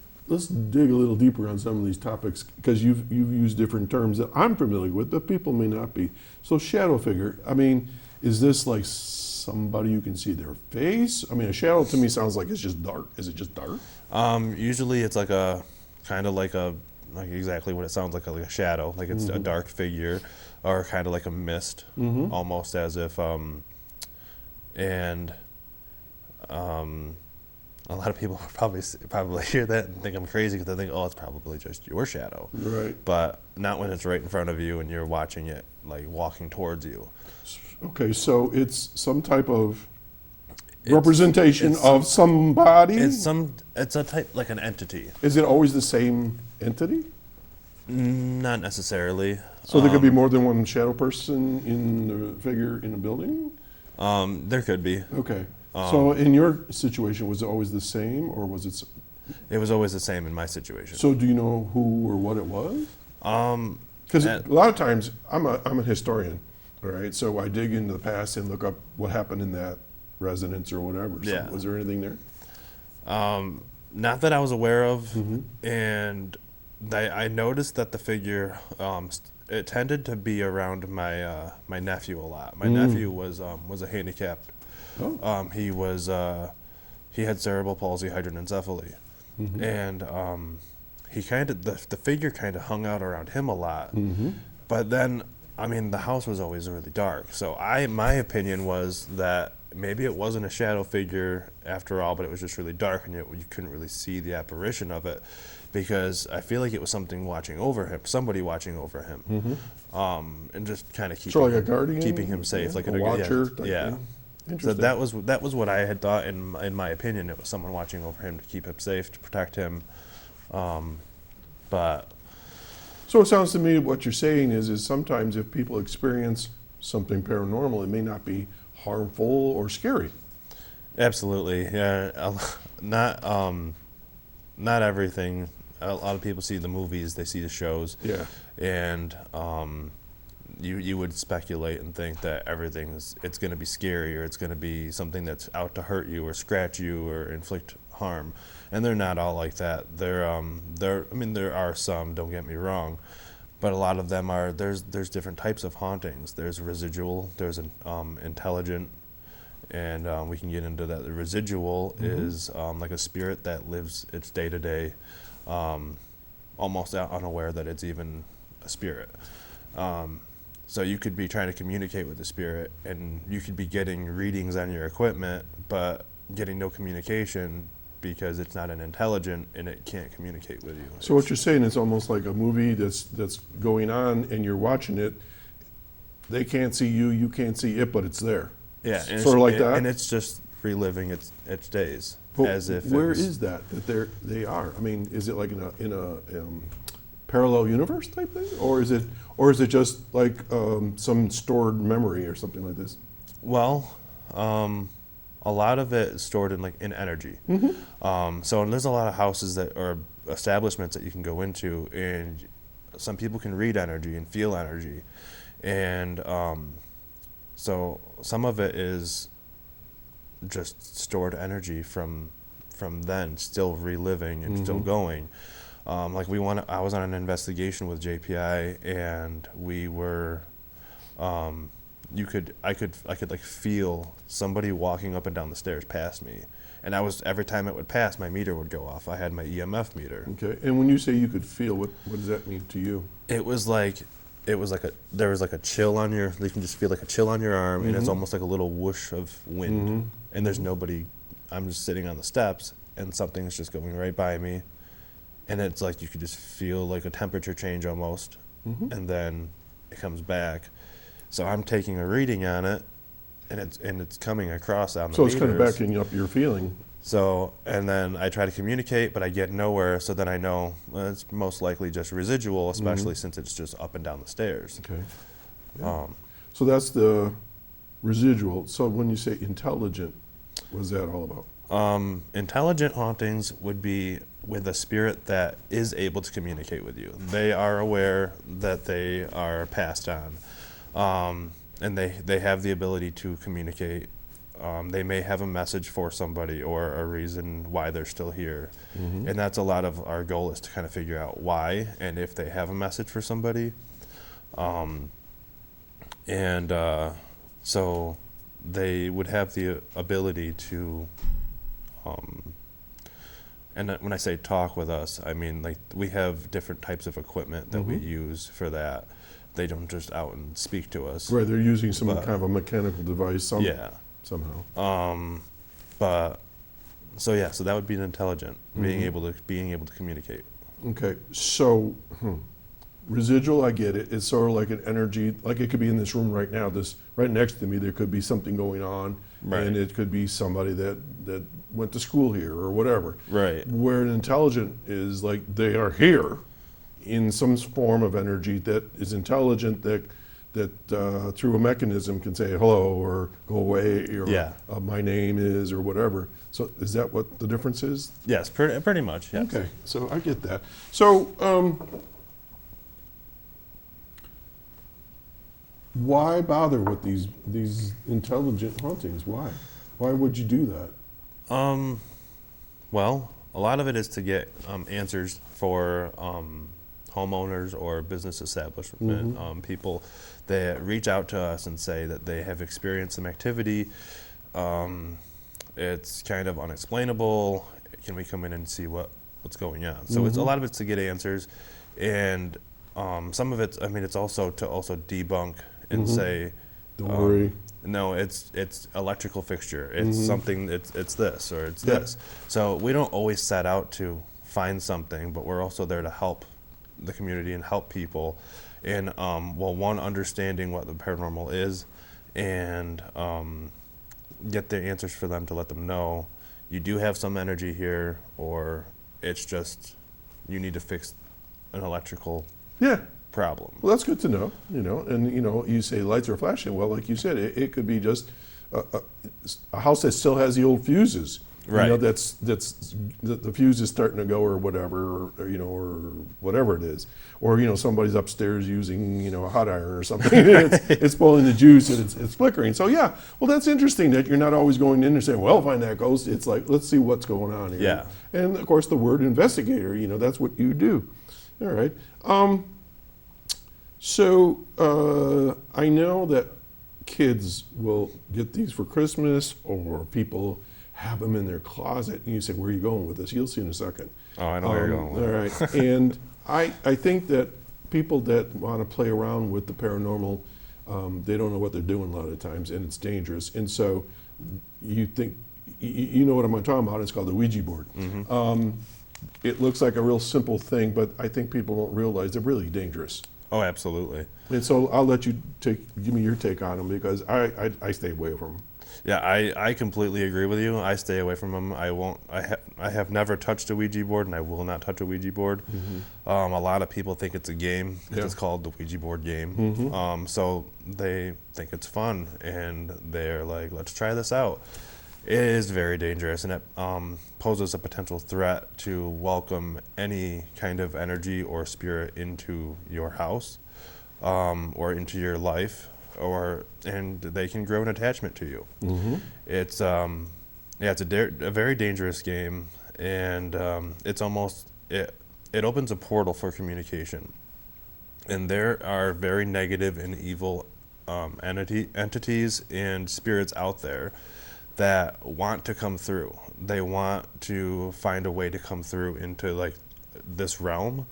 dig a little deeper on some of these topics, because you've used different terms that I'm familiar with, but people may not be. So, shadow figure. I mean, is this like somebody you can see their face? I mean, a shadow to me sounds like it's just dark. Is it just dark? Usually, it's like a kind of like exactly what it sounds like a shadow, like it's a dark figure, or kind of like a mist, almost as if a lot of people will probably hear that and think I'm crazy, because they think, oh, it's probably just your shadow. Right. But not when it's right in front of you and you're watching it, like walking towards you. Okay, so it's some type of representation of somebody? It's a type, like an entity. Is it always the same entity? Not necessarily. So there could be more than one shadow person in the figure in a building? There could be. Okay. So in your situation, was it always the same, or was it? It was always the same in my situation. So do you know who or what it was? Because a lot of times I'm a historian, all right. So I dig into the past and look up what happened in that residence or whatever. So Yeah. was there anything there? Not that I was aware of, and I noticed that the figure it tended to be around my nephew a lot. My nephew was a handicapped. Oh. He had cerebral palsy, hydranencephaly, and he kind of the figure kind of hung out around him a lot. But then, I mean, the house was always really dark. So my opinion was that maybe it wasn't a shadow figure after all, but it was just really dark, and you couldn't really see the apparition of it, because I feel like it was somebing watching over him, somebody watching over him, and just kind of So like a guardian? keeping him safe, Yeah, like a watcher type yeah. thing? So Interesting. that was what I had thought. In my opinion, it was someone watching over him to keep him safe, to protect him. But So it sounds to me what you're saying is sometimes if people experience something paranormal, it may not be harmful or scary. absolutely, yeah. Not everything. A lot of people see the movies, they see the shows, Yeah. and you would speculate and think that it's going to be scary, or it's going to be something that's out to hurt you or scratch you or inflict harm, and they're not all like that. I mean, there are some, don't get me wrong, but a lot of them are. There's different types of hauntings. There's residual. There's intelligent, and we can get into that. The residual is like a spirit that lives its day to day, almost unaware that it's even a spirit. So you could be trying to communicate with the spirit, and you could be getting readings on your equipment, but getting no communication because it's not an intelligent and it can't communicate with you. So what you're saying is almost like a movie that's going on and you're watching it. They can't see you, you can't see it, but it's there. Yeah, and Sort of like that? and it's just reliving its days But as if where is that they are? I mean, is it like in a parallel universe type thing, or is it just like some stored memory or something like this? Well, a lot of it is stored in energy. So there's a lot of houses or establishments that you can go into, and some people can read energy and feel energy, and so some of it is just stored energy from then, still reliving and still going. I was on an investigation with JPI, and we were I could like feel somebody walking up and down the stairs past me, and every time it would pass, my meter would go off. I had my EMF meter. Okay. And when you say you could feel, what does that mean to you? There was like a chill on you can just feel like a chill on your arm, and it's almost like a little whoosh of wind, and there's nobody. I'm just sitting on the steps, and something's just going right by me, and it's like you could just feel like a temperature change almost, and then it comes back. So I'm taking a reading on it, and it's coming across on the So it's meters. kind of backing up your feeling. So, and then I try to communicate, but I get nowhere, so then I know it's most likely just residual, especially since it's just up and down the stairs. Okay. So that's the residual. So when you say intelligent, what's that all about? Intelligent hauntings would be with a spirit that is able to communicate with you. They are aware that they are passed on, and they have the ability to communicate. They may have a message for somebody or a reason why they're still here. And that's a lot of our goal, is to kind of figure out why and if they have a message for somebody. So they would have the ability to, and when I say talk with us, I mean like we have different types of equipment that we use for that. They don't just out and speak to us. Right, they're using some kind of a mechanical device somehow. So that would be an intelligent, being able to communicate. Okay, so residual, I get it. It's sort of like an energy, like it could be in this room right now. This right next to me, there could be something going on, and it could be somebody that went to school here or whatever. Right. Where an intelligent is like they are here in some form of energy that is intelligent, that through a mechanism can say hello or go away or my name is or whatever. So is that what the difference is? Yes, pretty much. Yes. Okay, so I get that. So why bother with these intelligent hauntings? Why would you do that? Well, a lot of it is to get answers for homeowners or business establishment people that reach out to us and say that they have experienced some activity. It's kind of unexplainable. Can we come in and see what's going on? So it's a lot of it's to get answers, and some of it's, I mean, it's also to debunk and say, don't worry. No, it's electrical fixture. It's something. It's this or it's this. So we don't always set out to find something, but we're also there to help the community and help people. And one, understanding what the paranormal is, and get the answers for them to let them know you do have some energy here, or it's just you need to fix an electrical problem. Well, that's good to know, and you say lights are flashing. Well, like you said, it could be just a house that still has the old fuses. Right. That's the fuse is starting to go or whatever, or whatever it is. Or, somebody's upstairs using, a hot iron or something. It's pulling the juice and it's flickering. So, yeah, well, that's interesting that you're not always going in and saying, well, find that ghost. It's like, let's see what's going on here. Yeah. And, of course, the word investigator, that's what you do. All right. So I know that kids will get these for Christmas, or people have them in their closet, and you say, where are you going with this? You'll see in a second. Oh, I know where you're going with it. All right. And I think that people that want to play around with the paranormal, they don't know what they're doing a lot of times, and it's dangerous. And so you think, you know what I'm talking about, it's called the Ouija board. It looks like a real simple thing, but I think people don't realize they're really dangerous. Oh, absolutely. And so I'll let you give me your take on them, because I stay away from them. Yeah, I completely agree with you. I stay away from them. I have never touched a Ouija board, and I will not touch a Ouija board. A lot of people think it's a game because it's called the Ouija board game. So they think it's fun, and they're like, let's try this out. It is very dangerous, and it poses a potential threat to welcome any kind of energy or spirit into your house or into your life. And they can grow an attachment to you. It's it's a very dangerous game, and it's almost it opens a portal for communication. And there are very negative and evil entities and spirits out there that want to come through. They want to find a way to come through into like this realm.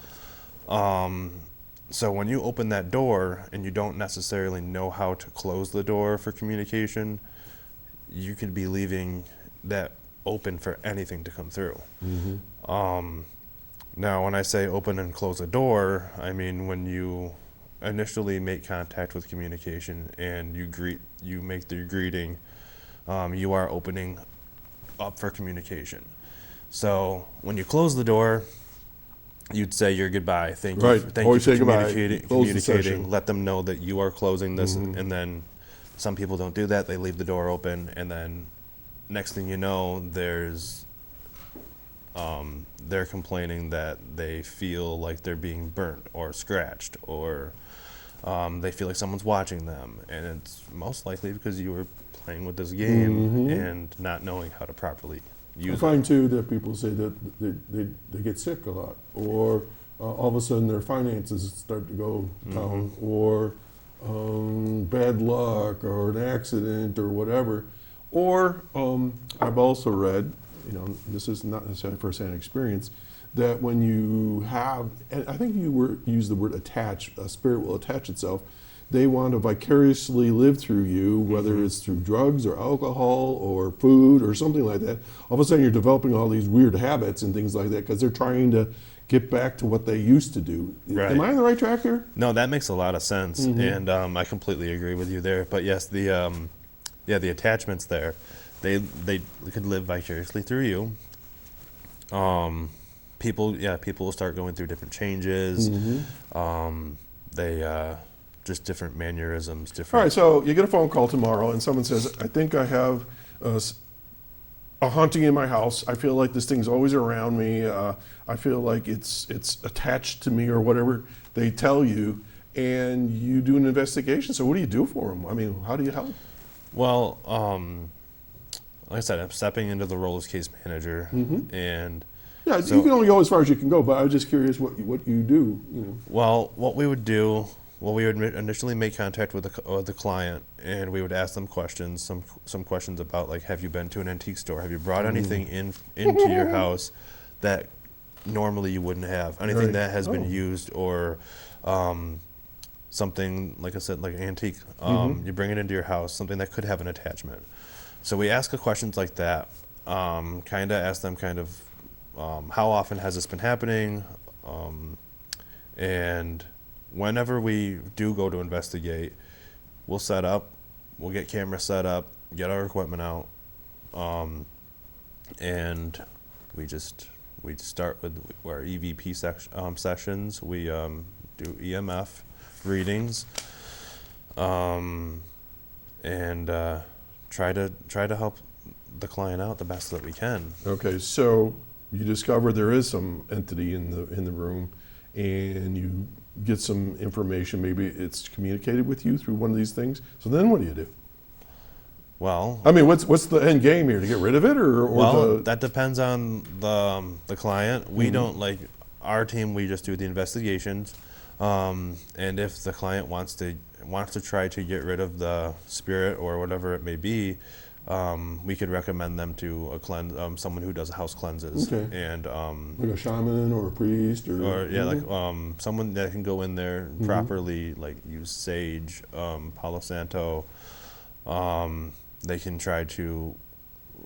So when you open that door and you don't necessarily know how to close the door for communication, you could be leaving that open for anything to come through. Now, when I say open and close a door, I mean when you initially make contact with communication and you make the greeting, you are opening up for communication. So when you close the door, you'd say your goodbye. Thank you. Right. Thank Always you for say goodbye. communicating. Close the session. Let them know that you are closing this, and then some people don't do that. They leave the door open, and then next thing you know, they're complaining that they feel like they're being burnt or scratched, or they feel like someone's watching them, and it's most likely because you were playing with this game and not knowing how to properly use I it. find too that people say that they get sick a lot, or all of a sudden their finances start to go down, or bad luck, or an accident, or whatever. Or I've also read, this is not necessarily first-hand experience, that when you have, and I think you use the word attach, a spirit will attach itself. They want to vicariously live through you, whether it's through drugs or alcohol or food or something like that. All of a sudden you're developing all these weird habits and things like that because they're trying to get back to what they used to do. Right. Am I on the right track here? No, that makes a lot of sense, and I completely agree with you there. But yes, the attachments there, they could live vicariously through you. People will start going through different changes. Just different mannerisms, different. All right, so you get a phone call tomorrow and someone says, I think I have a haunting in my house. I feel like this thing's always around me. I feel like it's attached to me or whatever they tell you, and you do an investigation. So what do you do for them? I mean, how do you help? Well, like I said, I'm stepping into the role as case manager, and Yeah, so, you can only go as far as you can go, but I was just curious what you do. well, what we would do, we would initially make contact with the client, and we would ask them questions, some questions about, like, have you been to an antique store? Have you brought anything into your house that normally you wouldn't have? Anything that has been used, or something, like I said, like antique, you bring it into your house, something that could have an attachment. So we ask questions like that, kind of ask them how often has this been happening, and whenever we do go to investigate, we'll get cameras set up, get our equipment out, and we start with our EVP sessions. We do EMF readings, and try to help the client out the best that we can. Okay, so you discover there is some entity in the room, and you get some information. Maybe it's communicated with you through one of these things. So then, what do you do? Well, I mean, what's the end game here? To get rid of it, or that depends on the client. We don't, like, our team. We just do the investigations, and if the client wants to try to get rid of the spirit or whatever it may be, we could recommend them to someone who does house cleanses, and like a shaman or a priest, like someone that can go in there and properly, like, use sage, Palo Santo. They can try to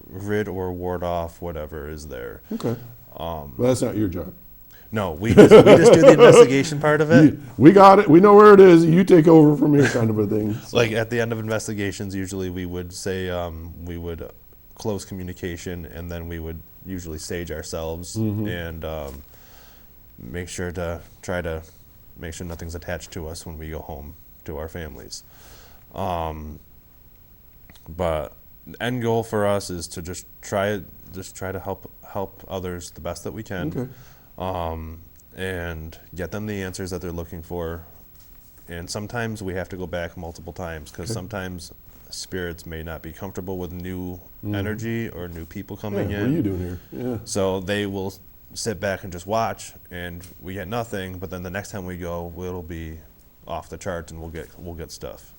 rid or ward off whatever is there. Okay. Well, that's not your job. No, we just do the investigation part of it. We got it. We know where it is. You take over from here, kind of a thing. So. Like, at the end of investigations, usually we would say we would close communication, and then we would usually sage ourselves and make sure nothing's attached to us when we go home to our families. But end goal for us is to just try to help others the best that we can. Okay. And get them the answers that they're looking for. And sometimes we have to go back multiple times, because sometimes spirits may not be comfortable with new energy or new people coming in. What are you doing here? Yeah. So they will sit back and just watch, and we get nothing. But then the next time we go, it'll be off the charts, and we'll get stuff.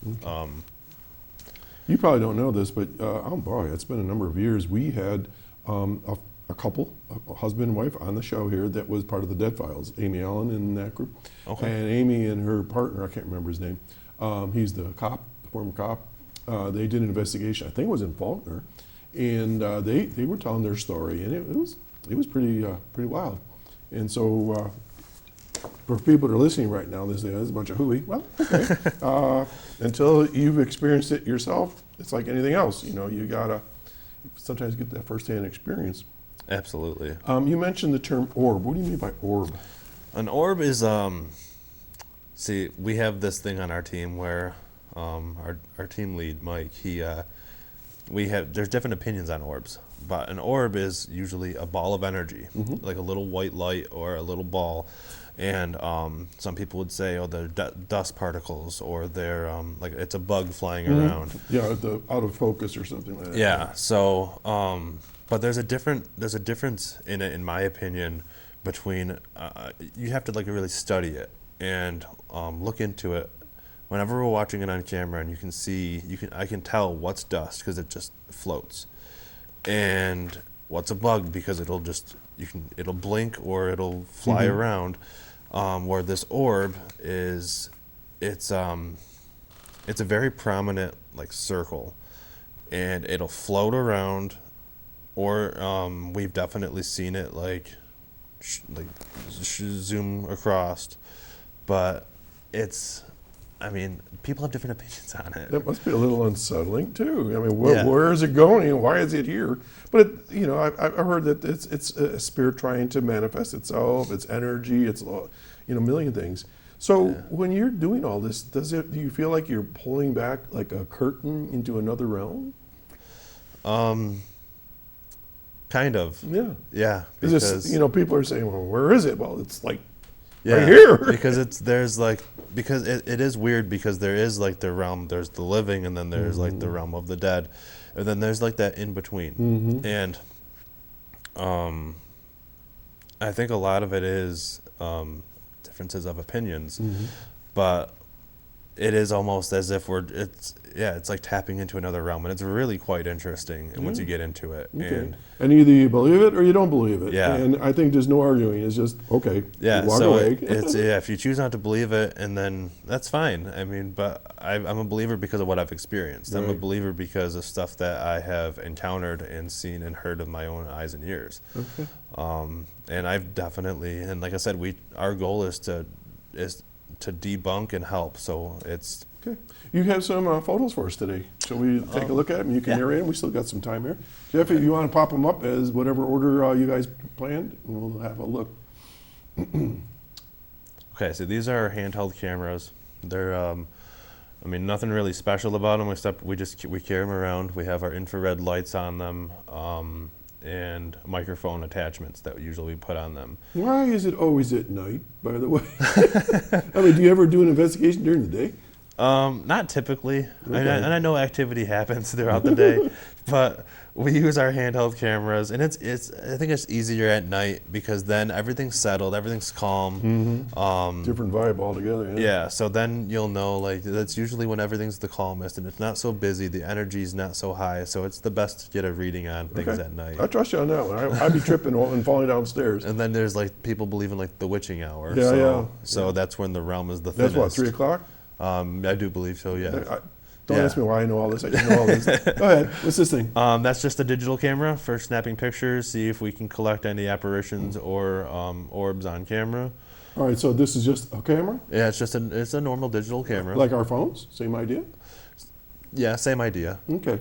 You probably don't know this, but oh boy, it's been a number of years. We had a couple, a husband and wife, on the show here that was part of the Dead Files. Amy Allen in that group, Okay. and Amy and her partner, I can't remember his name. He's the cop, the former cop. They did an investigation. I think it was in Faulkner, and they were telling their story, and it was pretty wild. And so for people that are listening right now, they say there's a bunch of hooey. Well, okay. Until you've experienced it yourself, it's like anything else. You know, you gotta sometimes get that firsthand experience. Absolutely. You mentioned the term orb. What do you mean by orb? An orb is see, we have this thing on our team where our team lead Mike, there's different opinions on orbs, but an orb is usually a ball of energy, like a little white light or a little ball. And some people would say, oh, they're dust particles, or they're like it's a bug flying around. Yeah, out of focus or something like that. Yeah. So, but there's a difference in it, in my opinion, between you have to like really study it and look into it. Whenever we're watching it on camera, and I can tell what's dust because it just floats, and what's a bug because it'll blink or it'll fly around. Where this orb is, it's a very prominent like circle, and it'll float around, or we've definitely seen it like zoom across, but I mean, people have different opinions on it. That must be a little unsettling too. I mean, where is it going? Why is it here? But I've heard that it's a spirit trying to manifest itself. It's energy. It's a million things. So when you're doing all this, do you feel like you're pulling back like a curtain into another realm? Kind of. Yeah. Yeah. Because people are saying, well, where is it? Well, it's like yeah, right here. Because it is weird, because there is like the realm, there's the living, and then there's like the realm of the dead, and then there's like that in between. And I think a lot of it is differences of opinions, but it is almost as if it's like tapping into another realm, and it's really quite interesting once you get into it. Okay. And either you believe it or you don't believe it. Yeah. And I think there's no arguing. It's just, okay, yeah, you walk so away. if you choose not to believe it, and then that's fine. I mean, but I'm a believer because of what I've experienced. I'm a believer because of stuff that I have encountered and seen and heard with my own eyes and ears. Okay. And I've definitely, and like I said, our goal is to debunk and help. So it's Okay. You have some photos for us today. Shall we take a look at them? You can narrate them. We still got some time here. Jeff, if you want to pop them up as whatever order you guys planned, we'll have a look. Okay, so these are handheld cameras. They're, nothing really special about them except we carry them around. We have our infrared lights on them, and microphone attachments that usually we put on them. Why is it always at night, by the way? I mean, do you ever do an investigation during the day? Not typically, Okay. and I know activity happens throughout the day, but we use our handheld cameras, and I think it's easier at night because then everything's settled, everything's calm. Different vibe altogether. Yeah, so then you'll know, like, that's usually when everything's the calmest and it's not so busy, the energy's not so high, so it's the best to get a reading on things at night. I trust you on that one. I'd be tripping and falling downstairs. And then there's like people believe in like the witching hour. Yeah, So that's when the realm is the thinnest. That's what, 3 o'clock? I do believe so, yeah. Don't ask me why I know all this. I just know all this. Go ahead. What's this thing? That's just a digital camera for snapping pictures, see if we can collect any apparitions or orbs on camera. All right, so this is just a camera? Yeah, it's a normal digital camera. Like our phones? Same idea? Yeah, same idea. Okay.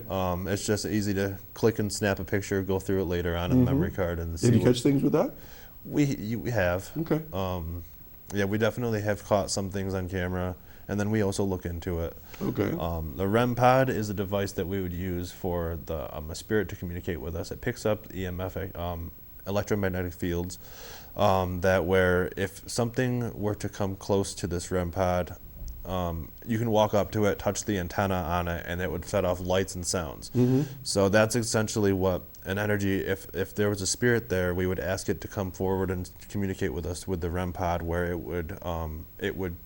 It's just easy to click and snap a picture, go through it later on a memory card, and see. Did you catch things with that? We have. Okay. Yeah, we definitely have caught some things on camera, and then we also look into it. Okay. The REM pod is a device that we would use for a spirit to communicate with us. It picks up EMF, electromagnetic fields, that where if something were to come close to this REM pod, you can walk up to it, touch the antenna on it, and it would set off lights and sounds. So that's essentially what an energy, if there was a spirit there, we would ask it to come forward and communicate with us with the REM pod, where it would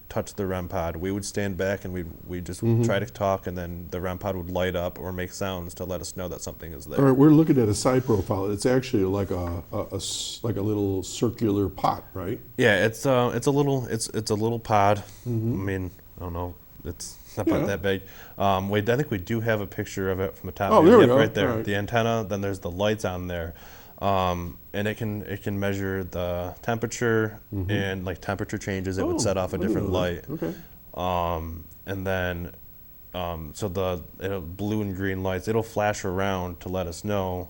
touch the REM pod, we would stand back and we'd just try to talk, and then the REM pod would light up or make sounds to let us know that something is there. All right, we're looking at a side profile. It's actually like a little circular pot, right? Yeah, it's a little pod. I mean, I don't know, it's not that big. I think we do have a picture of it from the top. Oh, there we go. Right there. All right. The antenna. Then there's the lights on there, and it can measure the temperature and like temperature changes. It would set off a different light. Okay. And then so the blue and green lights, it'll flash around to let us know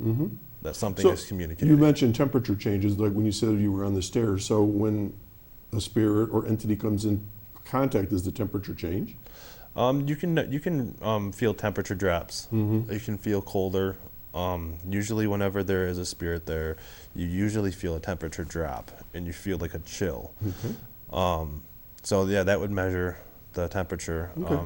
that something is communicating. You mentioned temperature changes, like when you said you were on the stairs. So when a spirit or entity comes in contact, does the temperature change? You can feel temperature drops. You can feel colder. Usually whenever there is a spirit there, you usually feel a temperature drop and you feel like a chill. So yeah, that would measure the temperature. Okay.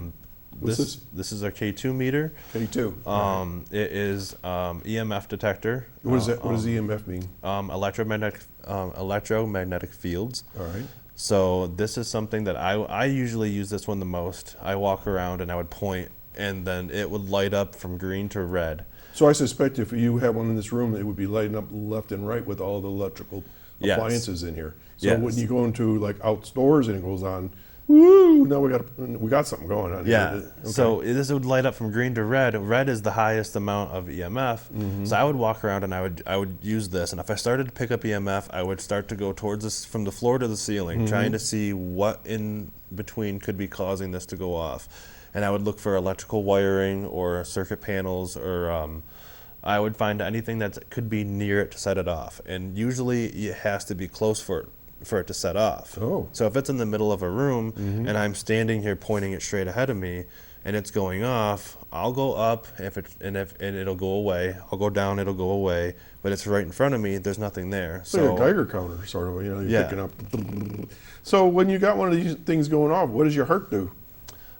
What's this? This is a K2 meter. K2. It is EMF detector. What does that? What does EMF mean? Electromagnetic fields. All right. So this is something that I usually use this one the most. I walk around and I would point, and then it would light up from green to red. So I suspect if you had one in this room, it would be lighting up left and right with all the electrical appliances in here. So when you go into like outdoors and it goes on, woo! Now we got something going on. Yeah. Here. Okay. So this would light up from green to red. Red is the highest amount of EMF. So I would walk around and I would use this. And if I started to pick up EMF, I would start to go towards this from the floor to the ceiling, trying to see what in between could be causing this to go off. And I would look for electrical wiring or circuit panels, or I would find anything that could be near it to set it off. And usually it has to be close for it to set off. Oh. So if it's in the middle of a room and I'm standing here pointing it straight ahead of me and it's going off, I'll go up and it'll go away. I'll go down, it'll go away. But it's right in front of me. There's nothing there. So like a Geiger counter, sort of. You're picking up. So when you got one of these things going off, what does your heart do?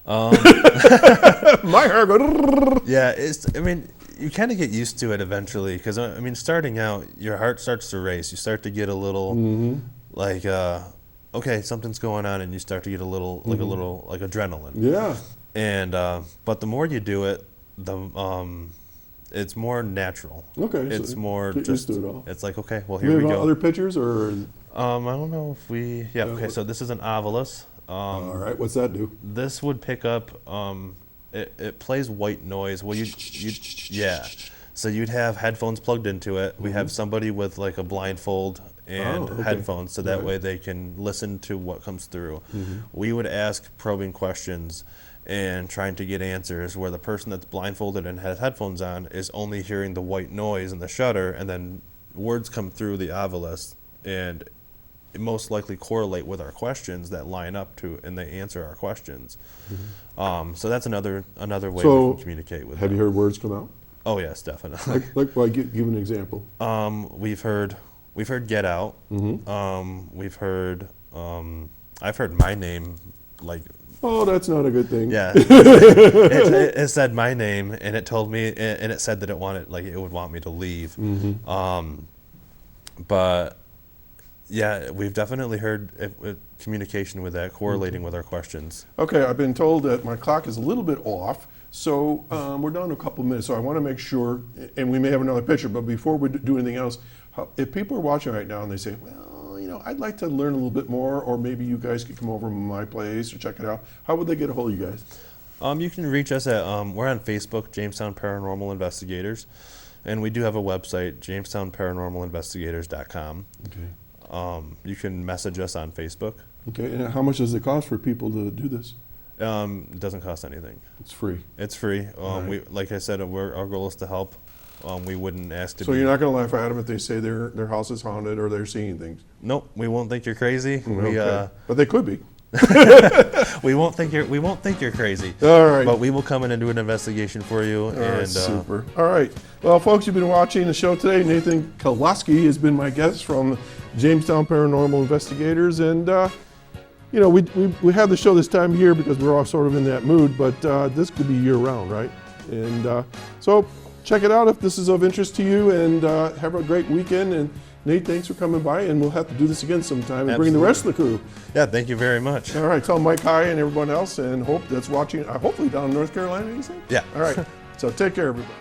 My heart goes. Yeah, I mean, you kind of get used to it eventually, because I mean, starting out, your heart starts to race. You start to get a little like, okay, something's going on, and you start to get a little like adrenaline. Yeah. And but the more you do it, it's more natural. Okay. It's so more get just. used to it all. It's like, okay, well, Do here we we have go. other pictures or? I don't know if we. Yeah. Okay. So this is an ovilus. All right. What's that do? This would pick up. It plays white noise. Well, yeah. So you'd have headphones plugged into it. We have somebody with like a blindfold and headphones, so that way they can listen to what comes through. We would ask probing questions and trying to get answers, where the person that's blindfolded and has headphones on is only hearing the white noise and the shutter, and then words come through the ovilus, and it most likely correlate with our questions that line up to, and they answer our questions. So that's another way we can communicate with Have them. you heard words come out? Oh yes, definitely. Like give an example. We've heard get out. We've heard I've heard my name, like. Oh, that's not a good thing. Yeah, it said my name, and it told me, and it said that it would want me to leave. But yeah, we've definitely heard communication with that, correlating with our questions. Okay, I've been told that my clock is a little bit off, so we're down to a couple of minutes. So I want to make sure, and we may have another picture, but before we do anything else, if people are watching right now and they say, well, I'd like to learn a little bit more, or maybe you guys could come over to my place or check it out, how would they get a hold of you guys? You can reach us at, we're on Facebook, Jamestown Paranormal Investigators, and we do have a website, jamestownparanormalinvestigators.com. Okay. You can message us on Facebook. Okay, and how much does it cost for people to do this? It doesn't cost anything. It's free. It's free. Right. We, like I said, our goal is to help. We wouldn't ask to So be. you're not going to laugh at them if they say their house is haunted or they're seeing things? Nope, we won't think you're crazy. Okay. But they could be. We won't think you're crazy. All right. But we will come in and do an investigation for you. All right, super. All right. Well, folks, you've been watching the show today. Nathan Kelwaski has been my guest from Jamestown Paranormal Investigators, and we have the show this time of year because we're all sort of in that mood. But this could be year round, right? And so check it out if this is of interest to you, and have a great weekend. And Nate, thanks for coming by, and we'll have to do this again sometime and bring the rest of the crew. Yeah, thank you very much. All right, tell Mike hi and everyone else, and hope that's watching, hopefully down in North Carolina, you say? Yeah. All right, so take care, everybody.